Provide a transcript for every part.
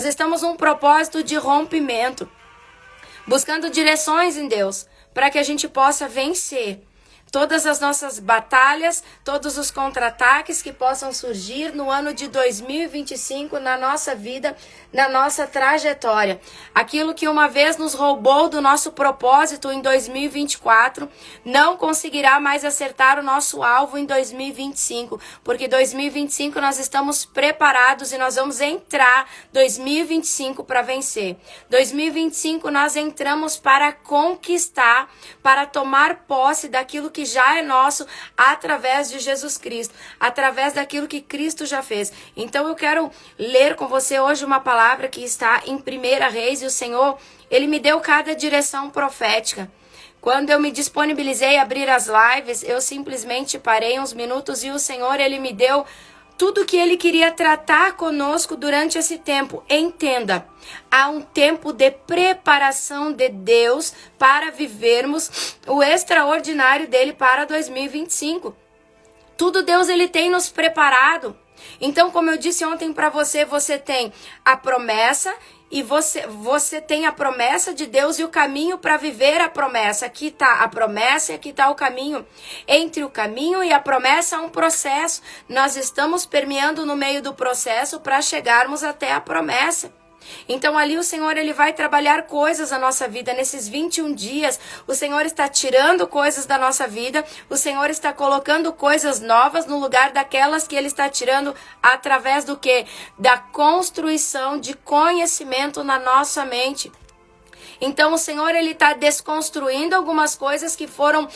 Nós estamos num propósito de rompimento, buscando direções em Deus, para que a gente possa vencer todas as nossas batalhas, todos os contra-ataques que possam surgir no ano de 2025 na nossa vida, na nossa trajetória. Aquilo que uma vez nos roubou do nosso propósito em 2024, não conseguirá mais acertar o nosso alvo em 2025, porque 2025 nós estamos preparados e nós vamos entrar 2025 para vencer. 2025 nós entramos para conquistar, para tomar posse daquilo que já é nosso através de Jesus Cristo, através daquilo que Cristo já fez. Então eu quero ler com você hoje uma palavra que está em 1 Reis, e o Senhor, Ele me deu cada direção profética. Quando eu me disponibilizei a abrir as lives, eu simplesmente parei uns minutos e o Senhor, Ele me deu tudo que Ele queria tratar conosco durante esse tempo. Entenda, há um tempo de preparação de Deus para vivermos o extraordinário dele para 2025. Tudo Deus Ele tem nos preparado. Então, como eu disse ontem para você, você tem a promessa e você tem a promessa de Deus e o caminho para viver a promessa. Aqui está a promessa e aqui está o caminho. Entre o caminho e a promessa há um processo. Nós estamos permeando no meio do processo para chegarmos até a promessa. Então ali o Senhor, Ele vai trabalhar coisas na nossa vida. Nesses 21 dias, o Senhor está tirando coisas da nossa vida. O Senhor está colocando coisas novas no lugar daquelas que Ele está tirando através do quê? Da construção de conhecimento na nossa mente. Então o Senhor, Ele está desconstruindo algumas coisas que foram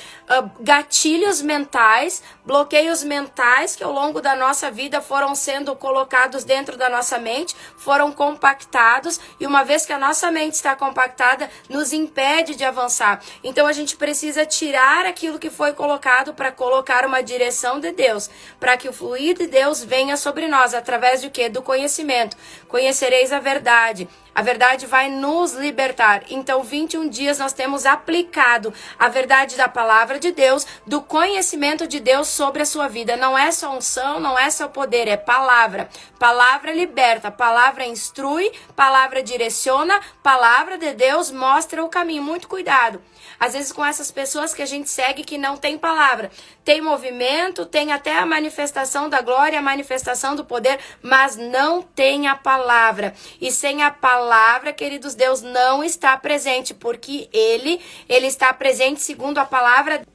gatilhos mentais, bloqueios mentais que ao longo da nossa vida foram sendo colocados dentro da nossa mente, foram compactados, e uma vez que a nossa mente está compactada, nos impede de avançar. Então a gente precisa tirar aquilo que foi colocado para colocar uma direção de Deus, para que o fluir de Deus venha sobre nós, através de quê? Do conhecimento. Conhecereis a verdade. A verdade vai nos libertar. Então, 21 dias nós temos aplicado a verdade da palavra de Deus, do conhecimento de Deus sobre a sua vida. Não é só unção, não é só poder, é palavra. Palavra liberta, palavra instrui, palavra direciona, palavra de Deus mostra o caminho. Muito cuidado. Às vezes com essas pessoas que a gente segue que não tem palavra. Tem movimento, tem até a manifestação da glória, a manifestação do poder, mas não tem a palavra. E sem a palavra, queridos, Deus não está presente, porque Ele está presente segundo a palavra.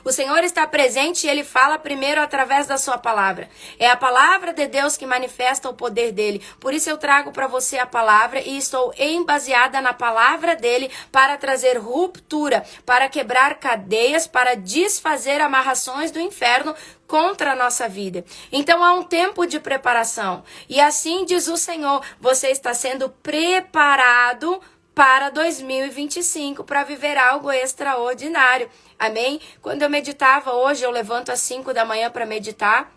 O Senhor está presente e Ele fala primeiro através da sua palavra. É a palavra de Deus que manifesta o poder dEle. Por isso eu trago para você a palavra e estou embaseada na palavra dEle para trazer ruptura, para quebrar cadeias, para desfazer amarrações do inferno contra a nossa vida. Então há um tempo de preparação. E assim diz o Senhor, você está sendo preparado para 2025, para viver algo extraordinário. Amém? Quando eu meditava hoje, eu levanto às 5 da manhã para meditar.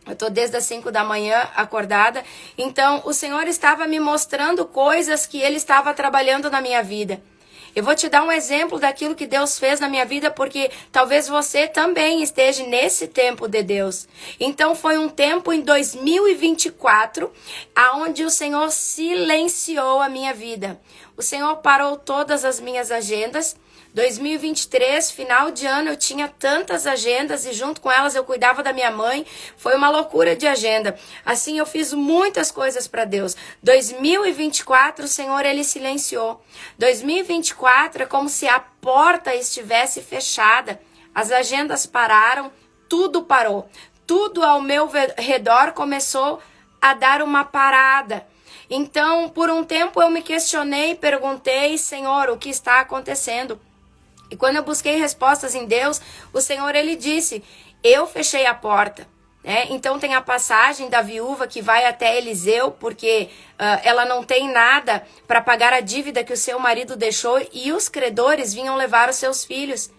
Eu estou desde as 5 da manhã acordada. Então, o Senhor estava me mostrando coisas que Ele estava trabalhando na minha vida. Eu vou te dar um exemplo daquilo que Deus fez na minha vida, porque talvez você também esteja nesse tempo de Deus. Então foi um tempo em 2024, aonde o Senhor silenciou a minha vida. O Senhor parou todas as minhas agendas. 2023, final de ano, eu tinha tantas agendas e junto com elas eu cuidava da minha mãe. Foi uma loucura de agenda. Assim, eu fiz muitas coisas para Deus. 2024, o Senhor, Ele silenciou. 2024 é como se a porta estivesse fechada. As agendas pararam, tudo parou. Tudo ao meu redor começou a dar uma parada. Então, por um tempo eu me questionei, perguntei, Senhor, o que está acontecendo? E quando eu busquei respostas em Deus, o Senhor, Ele disse, eu fechei a porta. Então tem a passagem da viúva que vai até Eliseu, porque ela não tem nada para pagar a dívida que o seu marido deixou e os credores vinham levar os seus filhos.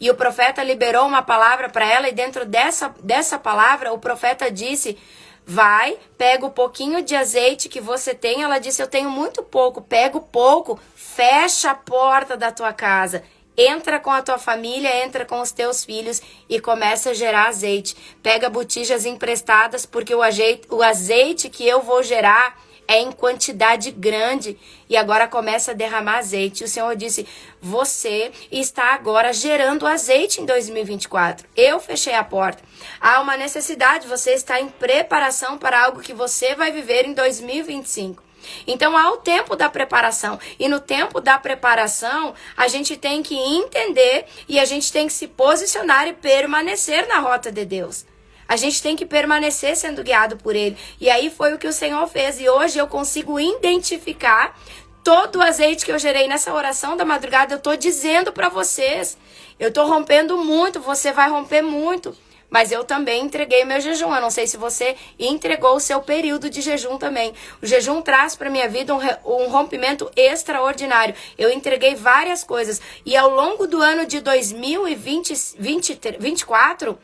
E o profeta liberou uma palavra para ela e dentro dessa palavra o profeta disse, vai, pega o pouquinho de azeite que você tem. Ela disse, eu tenho muito pouco, pega o pouco, fecha a porta da tua casa. Entra com a tua família, entra com os teus filhos e começa a gerar azeite. Pega botijas emprestadas, porque o azeite que eu vou gerar é em quantidade grande e agora começa a derramar azeite. O Senhor disse, você está agora gerando azeite em 2024. Eu fechei a porta. Há uma necessidade, você está em preparação para algo que você vai viver em 2025. Então há o tempo da preparação, e no tempo da preparação a gente tem que entender e a gente tem que se posicionar e permanecer na rota de Deus. A gente tem que permanecer sendo guiado por Ele. E aí foi o que o Senhor fez. E hoje eu consigo identificar todo o azeite que eu gerei nessa oração da madrugada. Eu estou dizendo para vocês. Eu estou rompendo muito, você vai romper muito. Mas eu também entreguei meu jejum. Eu não sei se você entregou o seu período de jejum também. O jejum traz para minha vida um rompimento extraordinário. Eu entreguei várias coisas. E ao longo do ano de 2024...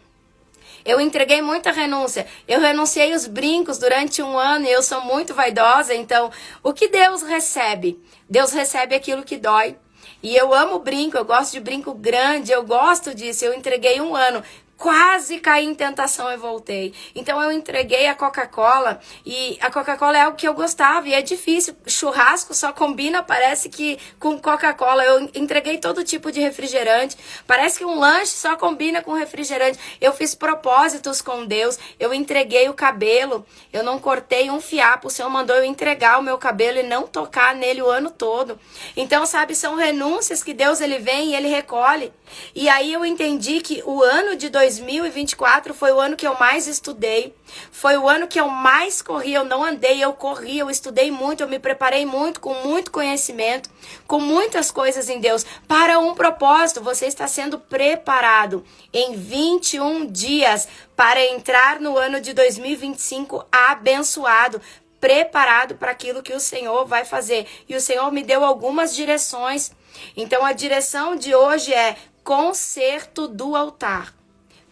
eu entreguei muita renúncia. Eu renunciei os brincos durante um ano e eu sou muito vaidosa. Então, o que Deus recebe? Deus recebe aquilo que dói. E eu amo brinco, eu gosto de brinco grande, eu gosto disso. Eu entreguei um ano. Quase caí em tentação e voltei. Então eu entreguei a Coca-Cola e a Coca-Cola é algo que eu gostava e é difícil. Churrasco só combina, parece que com Coca-Cola. Eu entreguei todo tipo de refrigerante. Parece que um lanche só combina com refrigerante. Eu fiz propósitos com Deus. Eu entreguei o cabelo. Eu não cortei um fiapo. O Senhor mandou eu entregar o meu cabelo e não tocar nele o ano todo. Então, sabe, são renúncias que Deus ele vem e ele recolhe. E aí eu entendi que o ano de 2024 foi o ano que eu mais estudei, foi o ano que eu mais corri, eu não andei, eu corri, eu estudei muito, eu me preparei muito, com muito conhecimento, com muitas coisas em Deus, para um propósito. Você está sendo preparado em 21 dias para entrar no ano de 2025 abençoado, preparado para aquilo que o Senhor vai fazer. E o Senhor me deu algumas direções. Então a direção de hoje é conserto do altar.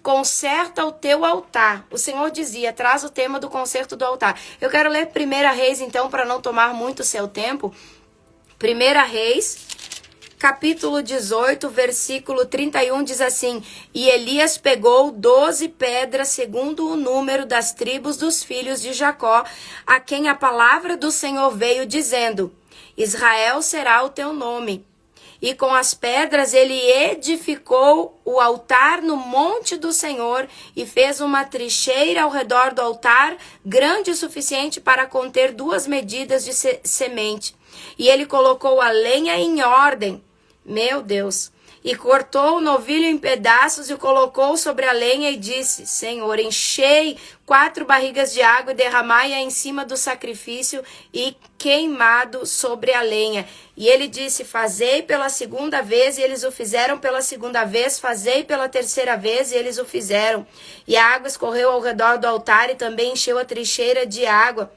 Conserta o teu altar. O Senhor dizia, traz o tema do conserto do altar. Eu quero ler 1 Reis, então, para não tomar muito o seu tempo. 1 Reis, capítulo 18, versículo 31, diz assim: E Elias pegou 12 pedras, segundo o número das tribos dos filhos de Jacó, a quem a palavra do Senhor veio dizendo, Israel será o teu nome. E com as pedras ele edificou o altar no monte do Senhor e fez uma trincheira ao redor do altar, grande o suficiente para conter 2 medidas de semente. E ele colocou a lenha em ordem, meu Deus, e cortou o novilho em pedaços e o colocou sobre a lenha e disse, Senhor, enchei 4 barrigas de água e derramai-a em cima do sacrifício e queimado sobre a lenha. E ele disse, fazei pela segunda vez, e eles o fizeram pela segunda vez, fazei pela terceira vez, e eles o fizeram. E a água escorreu ao redor do altar e também encheu a trincheira de água.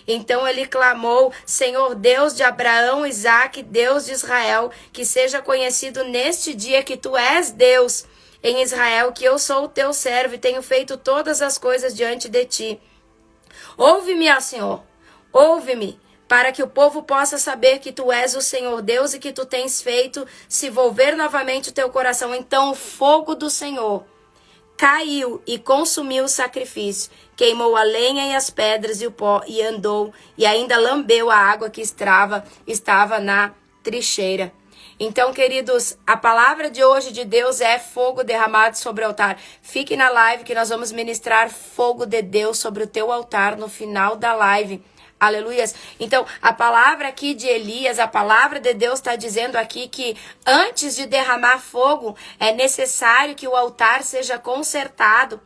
Então ele clamou, Senhor Deus de Abraão, Isaque, Deus de Israel, que seja conhecido neste dia que tu és Deus em Israel, que eu sou o teu servo e tenho feito todas as coisas diante de ti. Ouve-me, ó Senhor, ouve-me, para que o povo possa saber que tu és o Senhor Deus e que tu tens feito se volver novamente o teu coração. Então o fogo do Senhor caiu e consumiu o sacrifício, queimou a lenha e as pedras e o pó e andou, e ainda lambeu a água que estava na trincheira. Então, queridos, a palavra de hoje de Deus é fogo derramado sobre o altar. Fique na live que nós vamos ministrar fogo de Deus sobre o teu altar no final da live. Aleluias. Então, a palavra aqui de Elias, a palavra de Deus está dizendo aqui que antes de derramar fogo, é necessário que o altar seja consertado.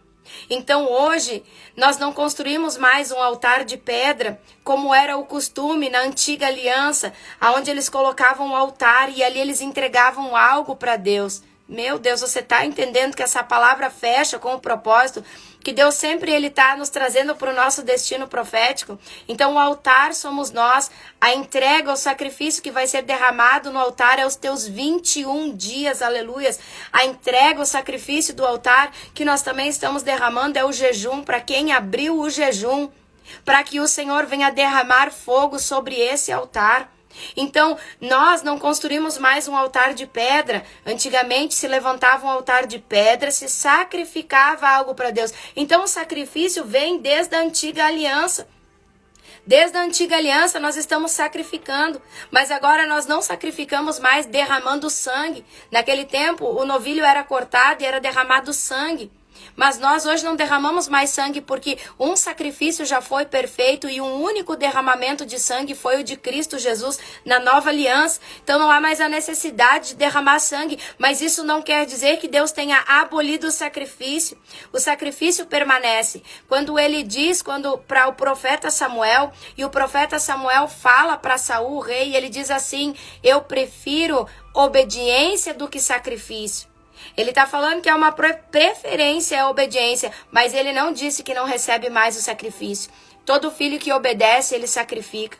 Então, hoje, nós não construímos mais um altar de pedra, como era o costume na antiga aliança, onde eles colocavam um altar e ali eles entregavam algo para Deus. Meu Deus, você está entendendo que essa palavra fecha com o propósito que Deus sempre ele está nos trazendo para o nosso destino profético? Então o altar somos nós, a entrega, o sacrifício que vai ser derramado no altar é os teus 21 dias, aleluias. A entrega, o sacrifício do altar que nós também estamos derramando é o jejum, para quem abriu o jejum, para que o Senhor venha derramar fogo sobre esse altar. Então, nós não construímos mais um altar de pedra. Antigamente se levantava um altar de pedra, se sacrificava algo para Deus. Então, o sacrifício vem desde a antiga aliança. Desde a antiga aliança nós estamos sacrificando, mas agora nós não sacrificamos mais derramando sangue. Naquele tempo o novilho era cortado e era derramado sangue. Mas nós hoje não derramamos mais sangue porque um sacrifício já foi perfeito e um único derramamento de sangue foi o de Cristo Jesus na nova aliança. Então não há mais a necessidade de derramar sangue, mas isso não quer dizer que Deus tenha abolido o sacrifício. O sacrifício permanece. Quando ele diz, para o profeta Samuel, e o profeta Samuel fala para Saul, o rei, ele diz assim: eu prefiro obediência do que sacrifício. Ele está falando que é uma preferência a obediência, mas ele não disse que não recebe mais o sacrifício. Todo filho que obedece, ele sacrifica.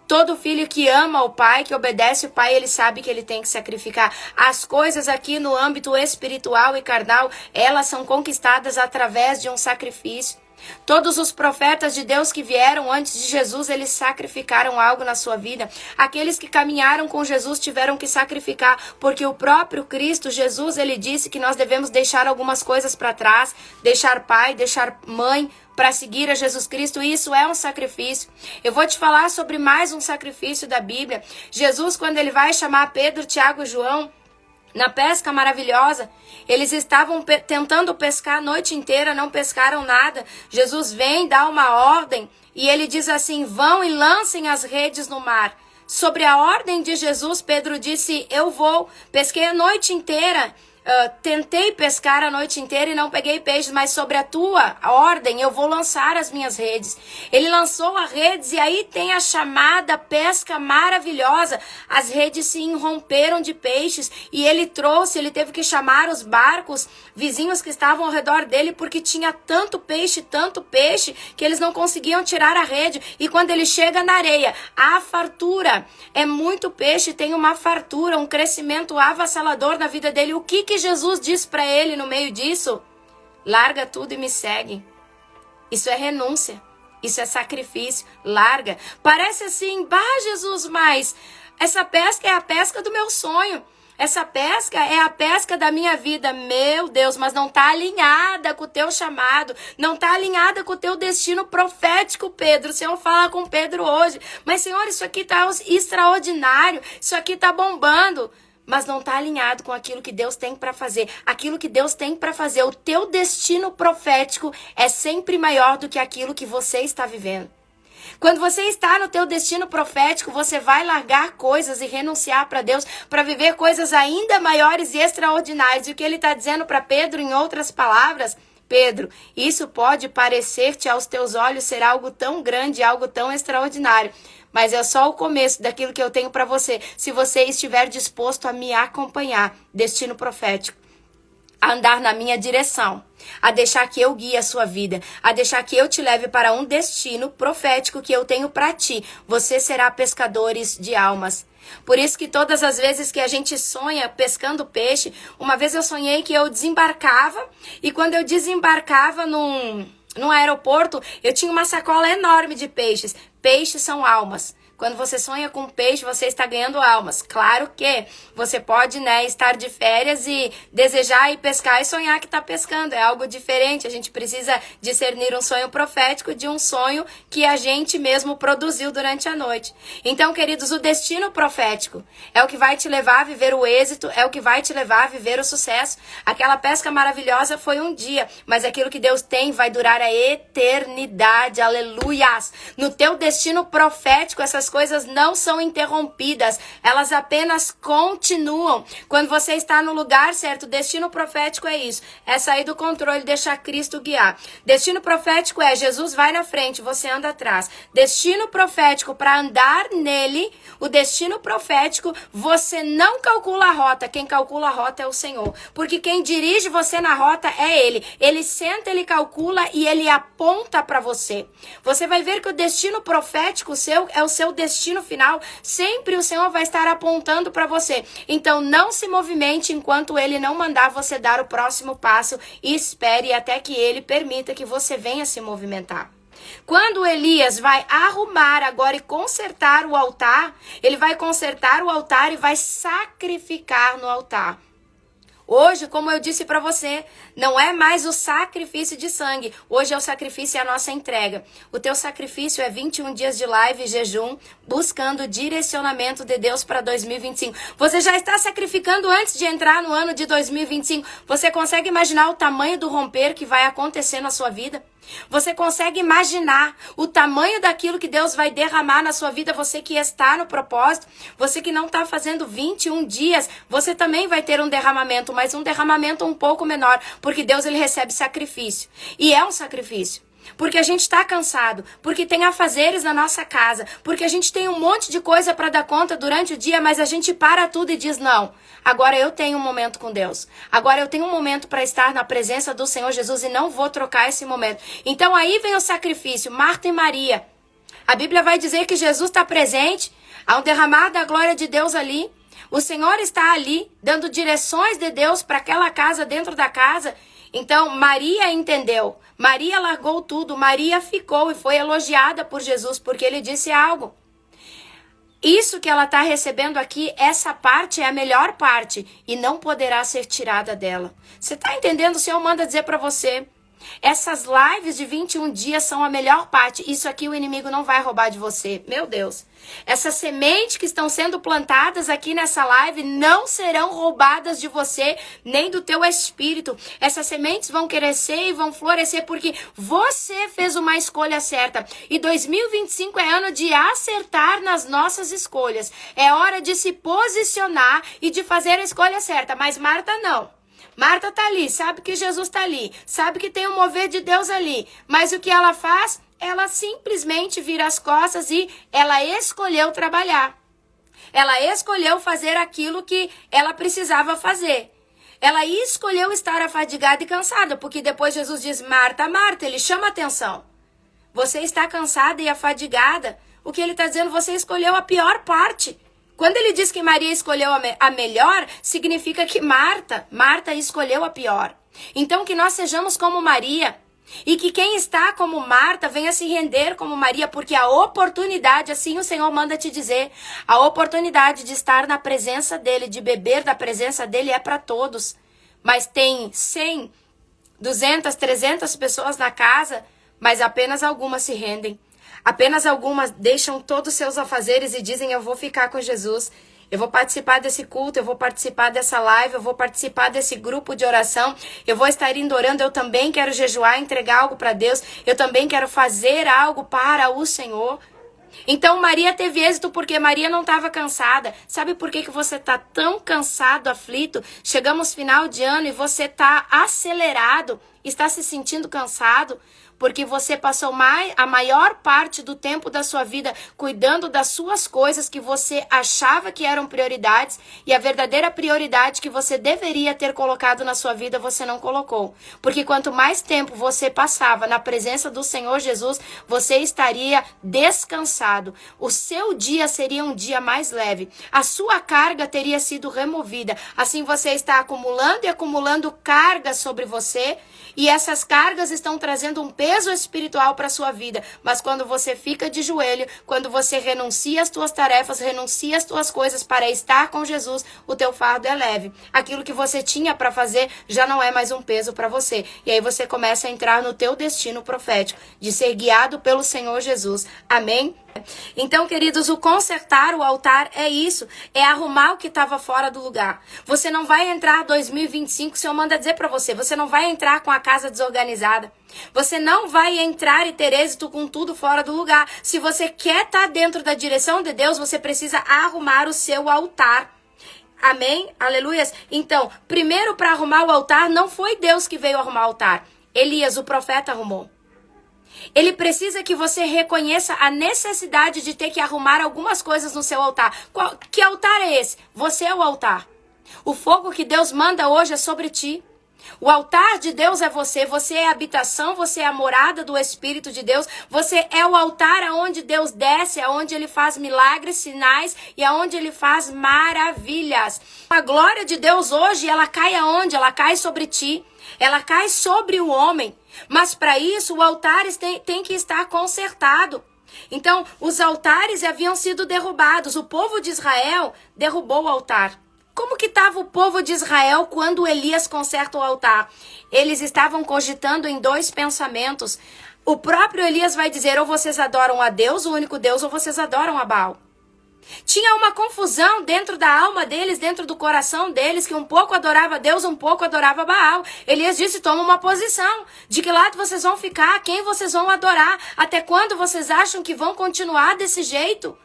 Todo filho que ama o pai, que obedece o pai, ele sabe que ele tem que sacrificar. As coisas aqui no âmbito espiritual e carnal, elas são conquistadas através de um sacrifício. Todos os profetas de Deus que vieram antes de Jesus, eles sacrificaram algo na sua vida. Aqueles que caminharam com Jesus tiveram que sacrificar, porque o próprio Cristo, Jesus, ele disse que nós devemos deixar algumas coisas para trás, deixar pai, deixar mãe, para seguir a Jesus Cristo. E isso é um sacrifício. Eu vou te falar sobre mais um sacrifício da Bíblia. Jesus, quando ele vai chamar Pedro, Tiago e João, na pesca maravilhosa, eles estavam tentando pescar a noite inteira, não pescaram nada. Jesus vem, dá uma ordem e ele diz assim: vão e lancem as redes no mar. Sobre a ordem de Jesus, Pedro disse: eu vou. Pesquei a noite inteira. Tentei pescar a noite inteira e não peguei peixes, mas sobre a tua ordem eu vou lançar as minhas redes. Ele lançou as redes e aí tem a chamada pesca maravilhosa. As redes se irromperam de peixes e ele teve que chamar os barcos vizinhos que estavam ao redor dele porque tinha tanto peixe, que eles não conseguiam tirar a rede. E quando ele chega na areia, a fartura, é muito peixe, tem uma fartura, um crescimento avassalador na vida dele. O que Jesus diz para ele no meio disso? Larga tudo e me segue. Isso é renúncia. Isso é sacrifício. Larga. Parece assim: Jesus, mas essa pesca é a pesca do meu sonho. Essa pesca é a pesca da minha vida. Meu Deus, mas não está alinhada com o teu chamado. Não está alinhada com o teu destino profético, Pedro. O Senhor fala com Pedro hoje: mas Senhor, isso aqui está extraordinário. Isso aqui está bombando. Mas não está alinhado com aquilo que Deus tem para fazer. Aquilo que Deus tem para fazer, o teu destino profético é sempre maior do que aquilo que você está vivendo. Quando você está no teu destino profético, você vai largar coisas e renunciar para Deus para viver coisas ainda maiores e extraordinárias. E o que ele está dizendo para Pedro, em outras palavras: Pedro, isso pode parecer-te aos teus olhos ser algo tão grande, algo tão extraordinário, mas é só o começo daquilo que eu tenho para você, se você estiver disposto a me acompanhar, destino profético, a andar na minha direção, a deixar que eu guie a sua vida, a deixar que eu te leve para um destino profético que eu tenho para ti. Você será pescadores de almas. Por isso que todas as vezes que a gente sonha pescando peixe, uma vez eu sonhei que eu desembarcava, e quando eu desembarcava num aeroporto, eu tinha uma sacola enorme de peixes. Peixes são almas. Quando você sonha com peixe, você está ganhando almas. Claro que você pode, estar de férias e desejar ir pescar e sonhar que está pescando. É algo diferente. A gente precisa discernir um sonho profético de um sonho que a gente mesmo produziu durante a noite. Então, queridos, o destino profético é o que vai te levar a viver o êxito, é o que vai te levar a viver o sucesso. Aquela pesca maravilhosa foi um dia, mas aquilo que Deus tem vai durar a eternidade. Aleluias! No teu destino profético, essas coisas não são interrompidas, elas apenas continuam. Quando você está no lugar certo, destino profético é isso, é sair do controle, deixar Cristo guiar. Destino profético é Jesus vai na frente, você anda atrás. Destino profético, para andar nele, o destino profético, você não calcula a rota, quem calcula a rota é o Senhor, porque quem dirige você na rota é Ele. Ele senta, Ele calcula e Ele aponta para você. Você vai ver que o destino profético seu é o seu destino final. Sempre o Senhor vai estar apontando para você. Então não se movimente enquanto Ele não mandar você dar o próximo passo, e espere até que Ele permita que você venha se movimentar. Quando Elias vai arrumar agora e consertar o altar, ele vai consertar o altar e vai sacrificar no altar. Hoje, como eu disse para você, não é mais o sacrifício de sangue. Hoje é o sacrifício e a nossa entrega. O teu sacrifício é 21 dias de live e jejum, buscando o direcionamento de Deus para 2025. Você já está sacrificando antes de entrar no ano de 2025. Você consegue imaginar o tamanho do romper que vai acontecer na sua vida? Você consegue imaginar o tamanho daquilo que Deus vai derramar na sua vida? Você que está no propósito, você que não está fazendo 21 dias, você também vai ter um derramamento, mas um derramamento um pouco menor, porque Deus ele recebe sacrifício. E é um sacrifício. Porque a gente está cansado, porque tem afazeres na nossa casa, porque a gente tem um monte de coisa para dar conta durante o dia, mas a gente para tudo e diz, não, agora eu tenho um momento com Deus. Agora eu tenho um momento para estar na presença do Senhor Jesus e não vou trocar esse momento. Então aí vem o sacrifício, Marta e Maria. A Bíblia vai dizer que Jesus está presente, há um derramar da glória de Deus ali. O Senhor está ali, dando direções de Deus para aquela casa, dentro da casa. Então, Maria entendeu. Maria largou tudo. Maria ficou e foi elogiada por Jesus, porque ele disse algo. Isso que ela está recebendo aqui, essa parte é a melhor parte e não poderá ser tirada dela. Você está entendendo? O Senhor manda dizer para você. Essas lives de 21 dias são a melhor parte. Isso aqui o inimigo não vai roubar de você. Meu Deus. Essas sementes que estão sendo plantadas aqui nessa live não serão roubadas de você, nem do teu espírito. Essas sementes vão crescer e vão florescer porque você fez uma escolha certa. E 2025 é ano de acertar nas nossas escolhas. É hora de se posicionar e de fazer a escolha certa. Mas Marta não. Marta tá ali, sabe que Jesus tá ali, sabe que tem o mover de Deus ali, mas o que ela faz? Ela simplesmente vira as costas e ela escolheu trabalhar. Ela escolheu fazer aquilo que ela precisava fazer. Ela escolheu estar afadigada e cansada, porque depois Jesus diz, Marta, Marta, ele chama atenção. Você está cansada e afadigada. O que ele está dizendo, você escolheu a pior parte. Quando ele diz que Maria escolheu a melhor, significa que Marta escolheu a pior. Então que nós sejamos como Maria e que quem está como Marta venha se render como Maria, porque a oportunidade, assim o Senhor manda te dizer, a oportunidade de estar na presença dele, de beber da presença dele é para todos. Mas tem 100, 200, 300 pessoas na casa, mas apenas algumas se rendem. Apenas algumas deixam todos os seus afazeres e dizem, eu vou ficar com Jesus. Eu vou participar desse culto, eu vou participar dessa live, eu vou participar desse grupo de oração. Eu vou estar indo orando, eu também quero jejuar, entregar algo para Deus. Eu também quero fazer algo para o Senhor. Então Maria teve êxito porque Maria não estava cansada. Sabe por que você está tão cansado, aflito? Chegamos final de ano e você está acelerado, está se sentindo cansado. Porque você passou a maior parte do tempo da sua vida cuidando das suas coisas que você achava que eram prioridades e a verdadeira prioridade que você deveria ter colocado na sua vida, você não colocou. Porque quanto mais tempo você passava na presença do Senhor Jesus, você estaria descansado. O seu dia seria um dia mais leve. A sua carga teria sido removida. Assim você está acumulando e acumulando carga sobre você e essas cargas estão trazendo um peso espiritual para a sua vida, mas quando você fica de joelho, quando você renuncia às tuas tarefas, renuncia às tuas coisas para estar com Jesus, o teu fardo é leve. Aquilo que você tinha para fazer já não é mais um peso para você. E aí você começa a entrar no teu destino profético, de ser guiado pelo Senhor Jesus. Amém? Então, queridos, o consertar o altar é isso, é arrumar o que estava fora do lugar. Você não vai entrar 2025, o Senhor manda dizer para você, você não vai entrar com a casa desorganizada. Você não vai entrar e ter êxito com tudo fora do lugar. Se você quer estar dentro da direção de Deus, você precisa arrumar o seu altar. Amém? Aleluias? Então, primeiro para arrumar o altar, não foi Deus que veio arrumar o altar. Elias, o profeta, arrumou. Ele precisa que você reconheça a necessidade de ter que arrumar algumas coisas no seu altar. Que altar é esse? Você é o altar. O fogo que Deus manda hoje é sobre ti. O altar de Deus é você. Você é a habitação, você é a morada do Espírito de Deus. Você é o altar aonde Deus desce, aonde Ele faz milagres, sinais e aonde Ele faz maravilhas. A glória de Deus hoje, ela cai aonde? Ela cai sobre ti. Ela cai sobre o homem. Mas para isso o altar tem que estar consertado. Então os altares haviam sido derrubados. O povo de Israel derrubou o altar. Como Como que estava o povo de Israel quando Elias conserta o altar? Eles estavam cogitando em dois pensamentos. O próprio Elias vai dizer, ou vocês adoram a Deus, o único Deus, ou vocês adoram a Baal. Tinha uma confusão dentro da alma deles, dentro do coração deles, que um pouco adorava Deus, um pouco adorava Baal. Elias disse, toma uma posição. De que lado vocês vão ficar? Quem vocês vão adorar? Até quando vocês acham que vão continuar desse jeito?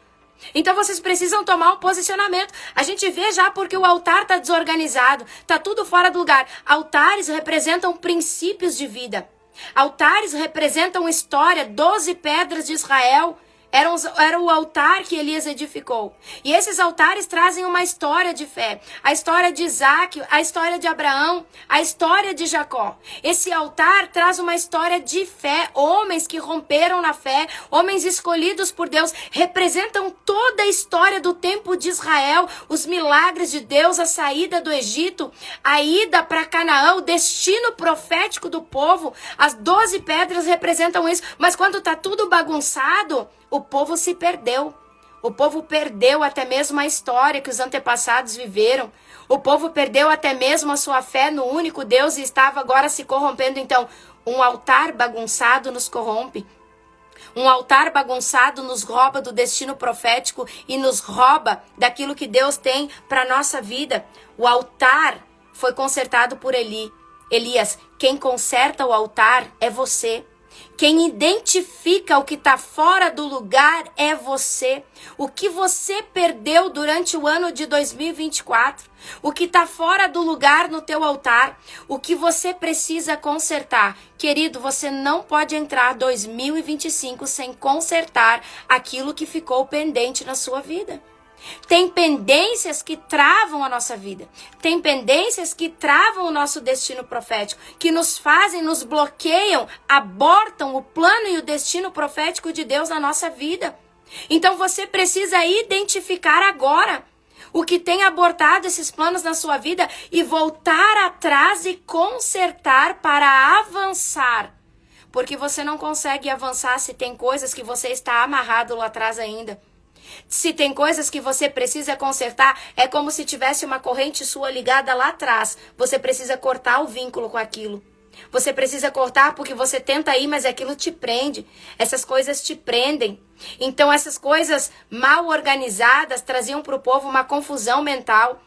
Então vocês precisam tomar um posicionamento. A gente vê já porque o altar está desorganizado, está tudo fora do lugar. Altares representam princípios de vida. Altares representam história, 12 pedras de Israel. Era o altar que Elias edificou. E esses altares trazem uma história de fé. A história de Isaac, a história de Abraão, a história de Jacó. Esse altar traz uma história de fé. Homens que romperam na fé, homens escolhidos por Deus, representam toda a história do tempo de Israel, os milagres de Deus, a saída do Egito, a ida para Canaã, o destino profético do povo. As 12 pedras representam isso. Mas quando está tudo bagunçado, o povo se perdeu. O povo perdeu até mesmo a história que os antepassados viveram. O povo perdeu até mesmo a sua fé no único Deus e estava agora se corrompendo. Então, um altar bagunçado nos corrompe. Um altar bagunçado nos rouba do destino profético e nos rouba daquilo que Deus tem para a nossa vida. O altar foi consertado por Elias. Quem conserta o altar é você. Quem identifica o que está fora do lugar é você. O que você perdeu durante o ano de 2024. O que está fora do lugar no teu altar. O que você precisa consertar. Querido, você não pode entrar 2025 sem consertar aquilo que ficou pendente na sua vida. Tem pendências que travam a nossa vida. Tem pendências que travam o nosso destino profético, que nos fazem, nos bloqueiam, abortam o plano e o destino profético de Deus na nossa vida. Então você precisa identificar agora o que tem abortado esses planos na sua vida e voltar atrás e consertar para avançar. Porque você não consegue avançar se tem coisas que você está amarrado lá atrás ainda. Se tem coisas que você precisa consertar, é como se tivesse uma corrente sua ligada lá atrás. Você precisa cortar o vínculo com aquilo. Você precisa cortar porque você tenta ir, mas aquilo te prende. Essas coisas te prendem. Então essas coisas mal organizadas traziam para o povo uma confusão mental,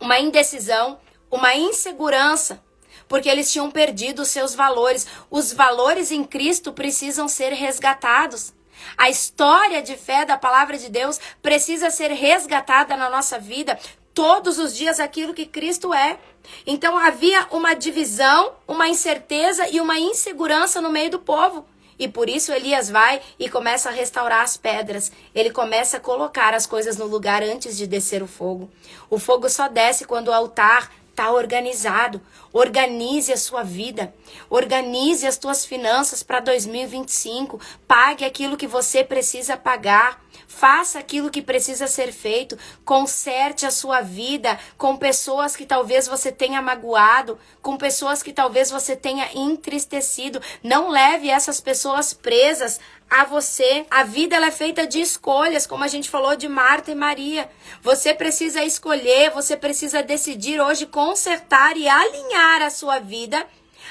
uma indecisão, uma insegurança. Porque eles tinham perdido os seus valores. Os valores em Cristo precisam ser resgatados. A história de fé da palavra de Deus precisa ser resgatada na nossa vida todos os dias aquilo que Cristo é. Então havia uma divisão, uma incerteza e uma insegurança no meio do povo. E por isso Elias vai e começa a restaurar as pedras. Ele começa a colocar as coisas no lugar antes de descer o fogo. O fogo só desce quando o altar está organizado. Organize a sua vida. Organize as tuas finanças para 2025. Pague aquilo que você precisa pagar. Faça aquilo que precisa ser feito. Conserte a sua vida com pessoas que talvez você tenha magoado, com pessoas que talvez você tenha entristecido. Não leve essas pessoas presas a você. A vida ela é feita de escolhas, como a gente falou de Marta e Maria. Você precisa escolher, você precisa decidir hoje consertar e alinhar a sua vida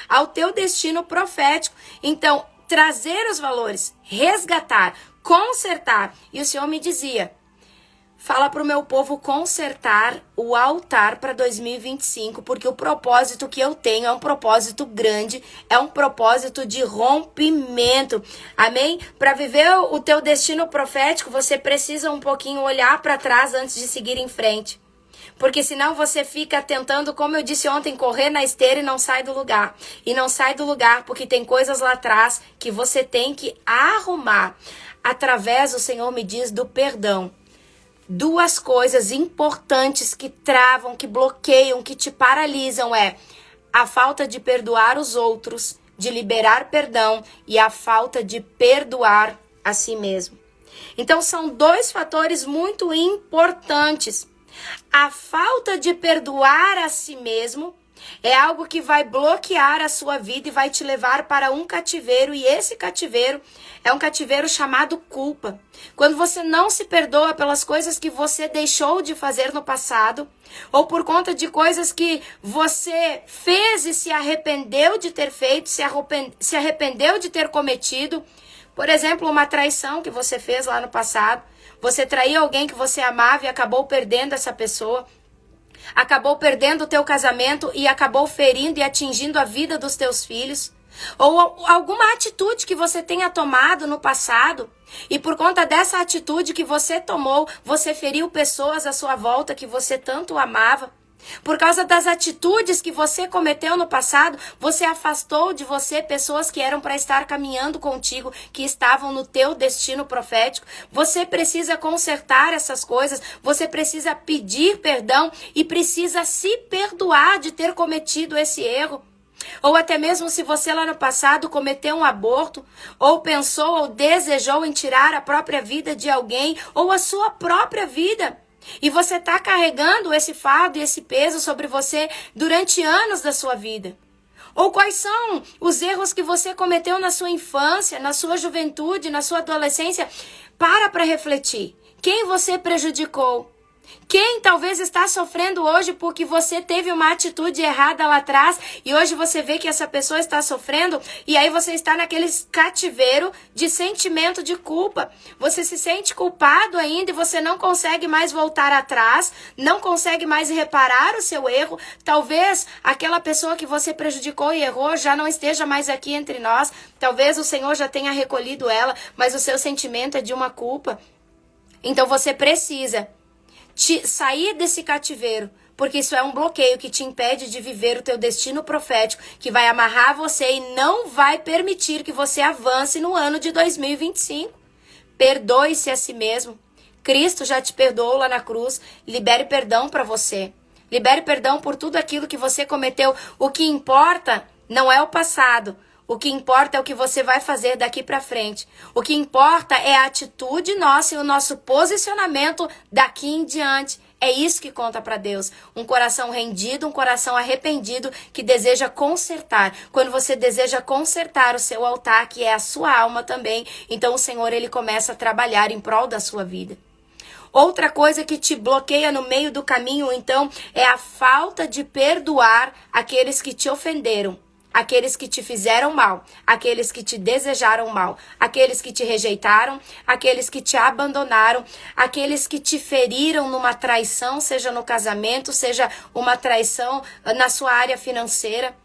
ao teu destino profético. Então, trazer os valores, resgatar, consertar. E o Senhor me dizia, fala para o meu povo consertar o altar para 2025, porque o propósito que eu tenho é um propósito grande, é um propósito de rompimento. Amém? Para viver o teu destino profético, você precisa um pouquinho olhar para trás antes de seguir em frente. Porque senão você fica tentando, como eu disse ontem, correr na esteira e não sai do lugar. E não sai do lugar porque tem coisas lá atrás que você tem que arrumar. Através, o Senhor me diz, do perdão. Duas coisas importantes que travam, que bloqueiam, que te paralisam é a falta de perdoar os outros, de liberar perdão e a falta de perdoar a si mesmo. Então são dois fatores muito importantes. A falta de perdoar a si mesmo É algo que vai bloquear a sua vida e vai te levar para um cativeiro. E esse cativeiro é um cativeiro chamado culpa. Quando você não se perdoa pelas coisas que você deixou de fazer no passado, ou por conta de coisas que você fez e se arrependeu de ter feito, se arrependeu de ter cometido. Por exemplo, uma traição que você fez lá no passado. Você traiu alguém que você amava e acabou perdendo essa pessoa. Acabou perdendo o teu casamento e acabou ferindo e atingindo a vida dos teus filhos. Ou alguma atitude que você tenha tomado no passado e por conta dessa atitude que você tomou, você feriu pessoas à sua volta que você tanto amava. Por causa das atitudes que você cometeu no passado, você afastou de você pessoas que eram para estar caminhando contigo, que estavam no teu destino profético. Você precisa consertar essas coisas, você precisa pedir perdão e precisa se perdoar de ter cometido esse erro. Ou até mesmo se você lá no passado cometeu um aborto, ou pensou ou desejou em tirar a própria vida de alguém, ou a sua própria vida. E você está carregando esse fardo e esse peso sobre você durante anos da sua vida. Ou quais são os erros que você cometeu na sua infância, na sua juventude, na sua adolescência? Para refletir. Quem você prejudicou? Quem talvez está sofrendo hoje porque você teve uma atitude errada lá atrás e hoje você vê que essa pessoa está sofrendo e aí você está naquele cativeiro de sentimento de culpa. Você se sente culpado ainda e você não consegue mais voltar atrás, não consegue mais reparar o seu erro. Talvez aquela pessoa que você prejudicou e errou já não esteja mais aqui entre nós. Talvez o Senhor já tenha recolhido ela, mas o seu sentimento é de uma culpa. Então você precisa sair desse cativeiro, porque isso é um bloqueio que te impede de viver o teu destino profético, que vai amarrar você e não vai permitir que você avance no ano de 2025. Perdoe-se a si mesmo. Cristo já te perdoou lá na cruz. Libere perdão para você. Libere perdão por tudo aquilo que você cometeu. O que importa não é o passado. O que importa é o que você vai fazer daqui para frente. O que importa é a atitude nossa e o nosso posicionamento daqui em diante. É isso que conta para Deus. Um coração rendido, um coração arrependido que deseja consertar. Quando você deseja consertar o seu altar, que é a sua alma também, então o Senhor ele começa a trabalhar em prol da sua vida. Outra coisa que te bloqueia no meio do caminho, então, é a falta de perdoar aqueles que te ofenderam. Aqueles que te fizeram mal, aqueles que te desejaram mal, aqueles que te rejeitaram, aqueles que te abandonaram, aqueles que te feriram numa traição, seja no casamento, seja uma traição na sua área financeira.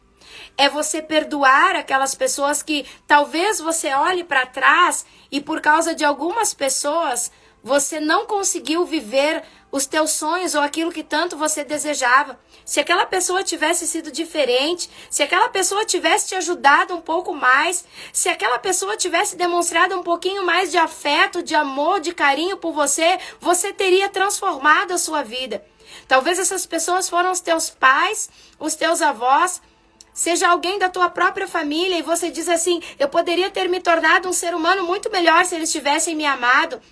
É você perdoar aquelas pessoas que talvez você olhe para trás e por causa de algumas pessoas você não conseguiu viver os teus sonhos ou aquilo que tanto você desejava. Se aquela pessoa tivesse sido diferente, se aquela pessoa tivesse te ajudado um pouco mais, se aquela pessoa tivesse demonstrado um pouquinho mais de afeto, de amor, de carinho por você, você teria transformado a sua vida. Talvez essas pessoas foram os teus pais, os teus avós, seja alguém da tua própria família e você diz assim, eu poderia ter me tornado um ser humano muito melhor se eles tivessem me amado.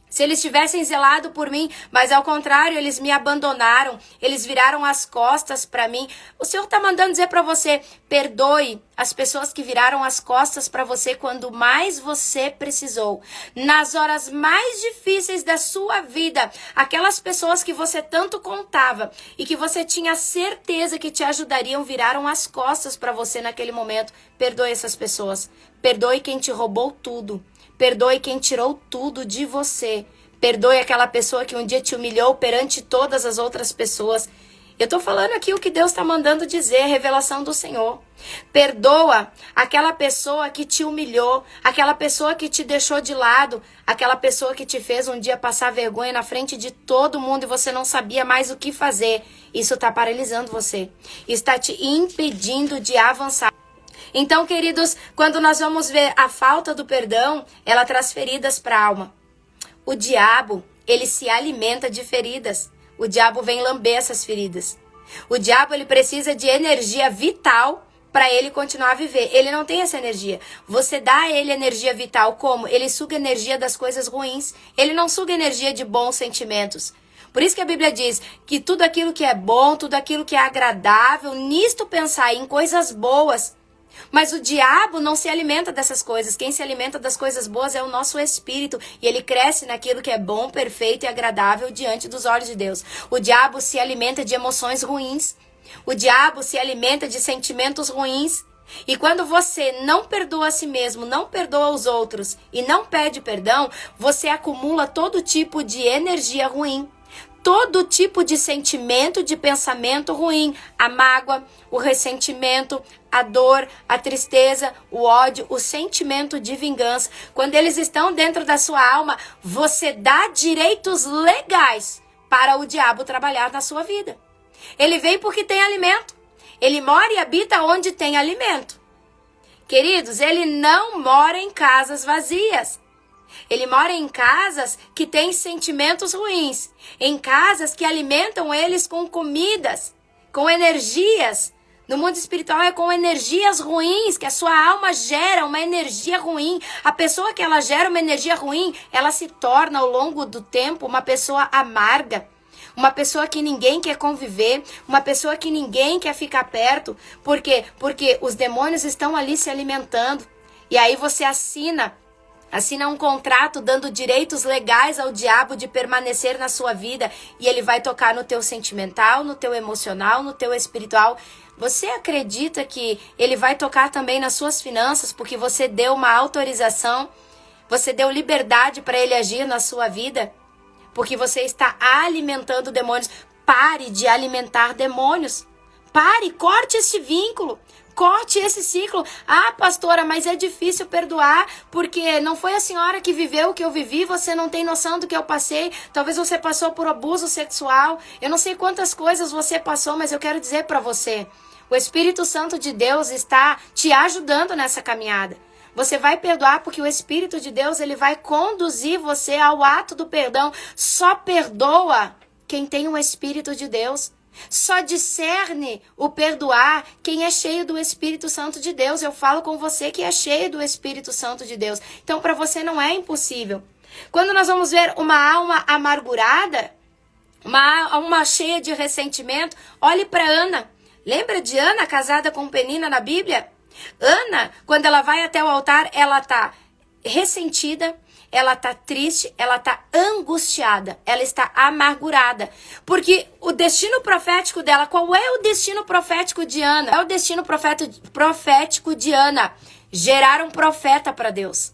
Se eles tivessem zelado por mim, mas ao contrário, eles me abandonaram, eles viraram as costas para mim. O Senhor está mandando dizer para você, perdoe as pessoas que viraram as costas para você quando mais você precisou. Nas horas mais difíceis da sua vida, aquelas pessoas que você tanto contava e que você tinha certeza que te ajudariam, viraram as costas para você naquele momento. Perdoe essas pessoas. Perdoe quem te roubou tudo. Perdoe quem tirou tudo de você. Perdoe aquela pessoa que um dia te humilhou perante todas as outras pessoas. Eu estou falando aqui o que Deus está mandando dizer, a revelação do Senhor. Perdoa aquela pessoa que te humilhou, aquela pessoa que te deixou de lado, aquela pessoa que te fez um dia passar vergonha na frente de todo mundo e você não sabia mais o que fazer. Isso está paralisando você, está te impedindo de avançar. Então, queridos, quando nós vamos ver a falta do perdão, ela traz feridas para a alma. O diabo, ele se alimenta de feridas. O diabo vem lamber essas feridas. O diabo, ele precisa de energia vital para ele continuar a viver. Ele não tem essa energia. Você dá a ele energia vital como? Ele suga energia das coisas ruins. Ele não suga energia de bons sentimentos. Por isso que a Bíblia diz que tudo aquilo que é bom, tudo aquilo que é agradável, nisto pensar em coisas boas. Mas o diabo não se alimenta dessas coisas. Quem se alimenta das coisas boas é o nosso espírito. E ele cresce naquilo que é bom, perfeito e agradável diante dos olhos de Deus. O diabo se alimenta de emoções ruins. O diabo se alimenta de sentimentos ruins. E quando você não perdoa a si mesmo, não perdoa os outros e não pede perdão, você acumula todo tipo de energia ruim. Todo tipo de sentimento, de pensamento ruim, a mágoa, o ressentimento, a dor, a tristeza, o ódio, o sentimento de vingança. Quando eles estão dentro da sua alma, você dá direitos legais para o diabo trabalhar na sua vida. Ele vem porque tem alimento. Ele mora e habita onde tem alimento. Queridos, ele não mora em casas vazias. Ele mora em casas que têm sentimentos ruins, em casas que alimentam eles com comidas, com energias. No mundo espiritual é com energias ruins, que a sua alma gera uma energia ruim. A pessoa que ela gera uma energia ruim, ela se torna ao longo do tempo uma pessoa amarga. Uma pessoa que ninguém quer conviver, uma pessoa que ninguém quer ficar perto. Por quê? Porque os demônios estão ali se alimentando. E aí você assina um contrato dando direitos legais ao diabo de permanecer na sua vida. E ele vai tocar no teu sentimental, no teu emocional, no teu espiritual. Você acredita que ele vai tocar também nas suas finanças porque você deu uma autorização? Você deu liberdade para ele agir na sua vida? Porque você está alimentando demônios. Pare de alimentar demônios. Pare, corte esse vínculo. Corte esse ciclo. Ah, pastora, mas é difícil perdoar, porque não foi a senhora que viveu o que eu vivi, você não tem noção do que eu passei. Talvez você passou por abuso sexual. Eu não sei quantas coisas você passou, mas eu quero dizer para você, o Espírito Santo de Deus está te ajudando nessa caminhada. Você vai perdoar porque o Espírito de Deus, ele vai conduzir você ao ato do perdão. Só perdoa quem tem o Espírito de Deus. Só discerne o perdoar quem é cheio do Espírito Santo de Deus. Eu falo com você que é cheio do Espírito Santo de Deus. Então, para você não é impossível. Quando nós vamos ver uma alma amargurada, uma alma cheia de ressentimento, olhe para Ana. Lembra de Ana, casada com Penina na Bíblia? Ana, quando ela vai até o altar, ela está ressentida, ela está triste, ela está angustiada, ela está amargurada. Porque o destino profético dela, qual é o destino profético de Ana? É o destino profético de Ana, gerar um profeta para Deus.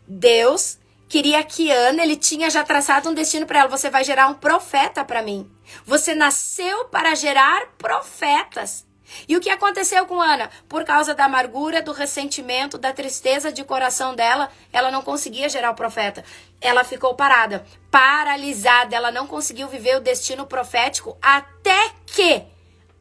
Deus queria que Ana, ele tinha já traçado um destino para ela. Você vai gerar um profeta para mim. Você nasceu para gerar profetas. E o que aconteceu com Ana? Por causa da amargura, do ressentimento, da tristeza de coração dela, ela não conseguia gerar o profeta. Ela ficou parada, paralisada, ela não conseguiu viver o destino profético até que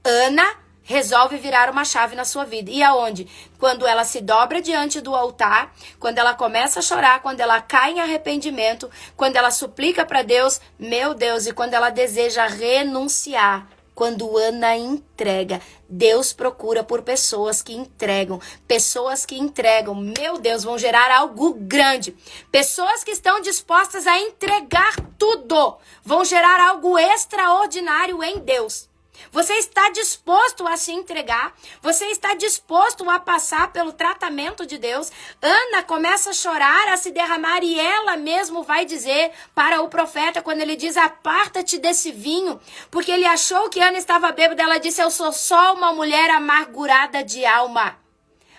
Ana resolve virar uma chave na sua vida. E aonde? Quando ela se dobra diante do altar, quando ela começa a chorar, quando ela cai em arrependimento, quando ela suplica para Deus, meu Deus, e quando ela deseja renunciar. Quando Ana entrega, Deus procura por pessoas que entregam. Pessoas que entregam, meu Deus, vão gerar algo grande. Pessoas que estão dispostas a entregar tudo, vão gerar algo extraordinário em Deus. Você está disposto a se entregar? Você está disposto a passar pelo tratamento de Deus? Ana começa a chorar, a se derramar, e ela mesmo vai dizer para o profeta, quando ele diz, aparta-te desse vinho, porque ele achou que Ana estava bêbada. Ela disse, eu sou só uma mulher amargurada de alma.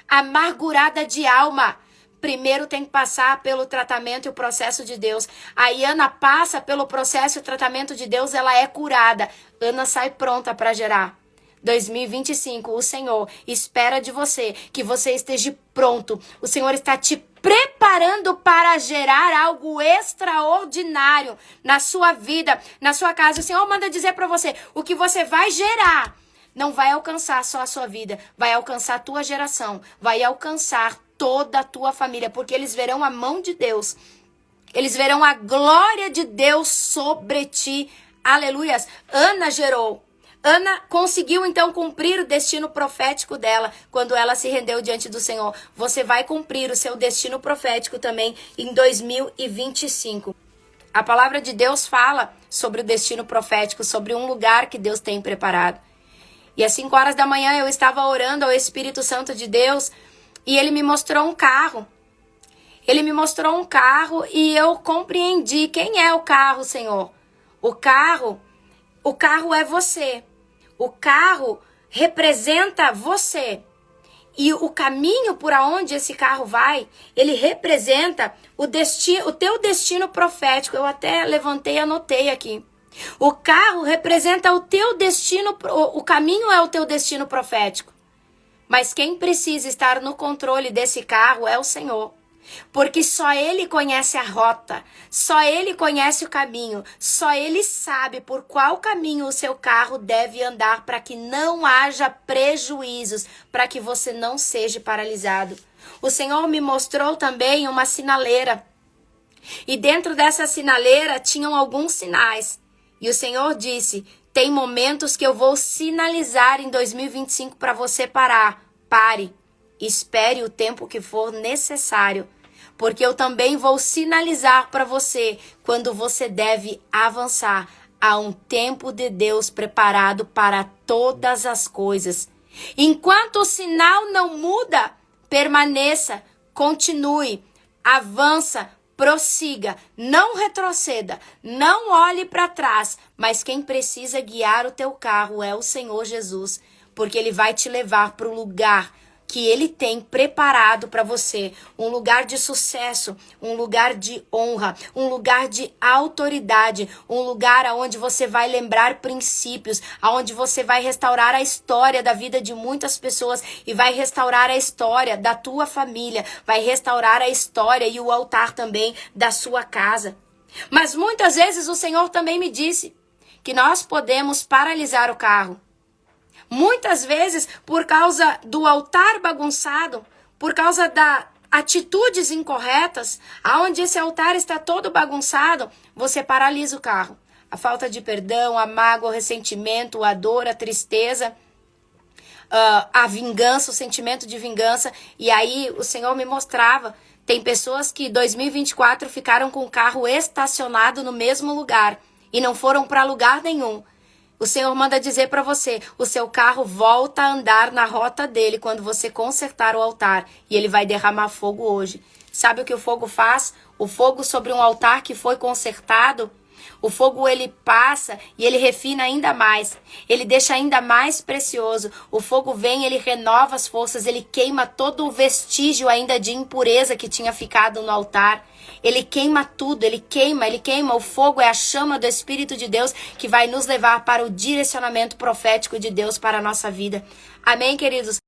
Amargurada de alma. Primeiro tem que passar pelo tratamento e o processo de Deus. Aí Ana passa pelo processo e o tratamento de Deus, ela é curada. Ana sai pronta para gerar. 2025, o Senhor espera de você que você esteja pronto. O Senhor está te preparando para gerar algo extraordinário na sua vida, na sua casa. O Senhor manda dizer para você, o que você vai gerar não vai alcançar só a sua vida, vai alcançar a tua geração, vai alcançar toda a tua família, porque eles verão a mão de Deus, eles verão a glória de Deus sobre ti. Aleluias. Ana gerou. Ana conseguiu então cumprir o destino profético dela quando ela se rendeu diante do Senhor. Você vai cumprir o seu destino profético também em 2025. A palavra de Deus fala sobre o destino profético, sobre um lugar que Deus tem preparado. E às 5 horas da manhã eu estava orando ao Espírito Santo de Deus e ele me mostrou um carro. Ele me mostrou um carro e eu compreendi quem é o carro, Senhor. O carro é você. O carro representa você. E o caminho por onde esse carro vai, ele representa o teu destino profético. Eu até levantei e anotei aqui. O carro representa o teu destino, o caminho é o teu destino profético. Mas quem precisa estar no controle desse carro é o Senhor. Porque só Ele conhece a rota, só Ele conhece o caminho, só Ele sabe por qual caminho o seu carro deve andar para que não haja prejuízos, para que você não seja paralisado. O Senhor me mostrou também uma sinaleira. E dentro dessa sinaleira tinham alguns sinais. E o Senhor disse, tem momentos que eu vou sinalizar em 2025 para você parar. Pare, espere o tempo que for necessário. Porque eu também vou sinalizar para você quando você deve avançar. Há um tempo de Deus preparado para todas as coisas. Enquanto o sinal não muda, permaneça, continue, avança, prossiga, não retroceda, não olhe para trás, mas quem precisa guiar o teu carro é o Senhor Jesus, porque Ele vai te levar para o lugar que Ele tem preparado para você, um lugar de sucesso, um lugar de honra, um lugar de autoridade, um lugar onde você vai lembrar princípios, onde você vai restaurar a história da vida de muitas pessoas e vai restaurar a história da tua família, vai restaurar a história e o altar também da sua casa. Mas muitas vezes o Senhor também me disse que nós podemos paralisar o carro. Muitas vezes, por causa do altar bagunçado, por causa das atitudes incorretas, aonde esse altar está todo bagunçado, você paralisa o carro. A falta de perdão, a mágoa, o ressentimento, a dor, a tristeza, a vingança, o sentimento de vingança. E aí o Senhor me mostrava, tem pessoas que em 2024 ficaram com o carro estacionado no mesmo lugar e não foram para lugar nenhum. O Senhor manda dizer para você, o seu carro volta a andar na rota dele quando você consertar o altar. E ele vai derramar fogo hoje. Sabe o que o fogo faz? O fogo sobre um altar que foi consertado, o fogo ele passa e ele refina ainda mais. Ele deixa ainda mais precioso. O fogo vem, ele renova as forças, ele queima todo o vestígio ainda de impureza que tinha ficado no altar. Ele queima tudo, ele queima. O fogo é a chama do Espírito de Deus que vai nos levar para o direcionamento profético de Deus para a nossa vida. Amém, queridos?